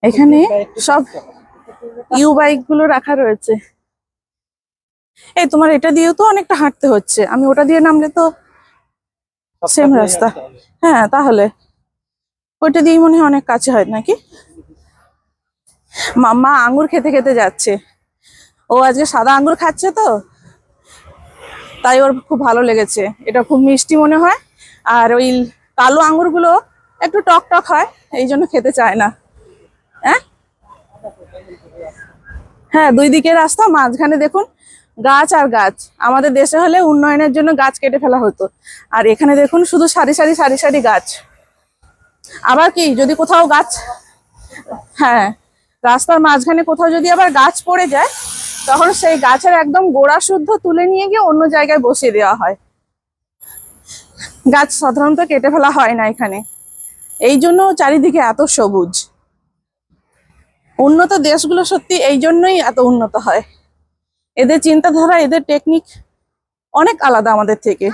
এখানে সব you bike গুলো রাখা রয়েছে। এই তোমার এটা দিয়েও তো অনেকটা হাঁটতে হচ্ছে, আমি ওটা দিয়ে নামলে তো সেম রাস্তা। হ্যাঁ, তাহলে ওইটা দিয়ে মনে হয় অনেক কাছে হয় নাকি। মাম্মা আঙ্গুর খেতে খেতে যাচ্ছে, ও আজকে সাদা আঙ্গুর খাচ্ছে তো, তাই ওর খুব ভালো লেগেছে। এটা খুব মিষ্টি মনে হয়, আর ওই কালো আঙ্গুর গুলো একটু টক টক হয়, এই জন্য খেতে চায় না। হ্যাঁ হ্যাঁ, দুই দিকে রাস্তা, মাঝখানে দেখুন গাছ আর গাছ। আমাদের দেশে হলে উন্নয়নের জন্য গাছ কেটে ফেলা হতো, আর এখানে দেখুন শুধু সারি সারি সারি সারি গাছ। আবার কি যদি কোথাও গাছ, হ্যাঁ, রাস্তার মাঝখানে কোথাও যদি আবার গাছ পড়ে যায়, তখন সেই গাছের একদম গোড়া শুদ্ধ তুলে নিয়ে গিয়ে অন্য জায়গায় বসিয়ে দেওয়া হয়। গাছ সাধারণত কেটে ফেলা হয় না এখানে, এই জন্য চারিদিকে এত সবুজ। উন্নত দেশগুলো সত্যি এই জন্যই এত উন্নত হয়, এদের চিন্তাধারা, এদের টেকনিক অনেক আলাদা আমাদের থেকে।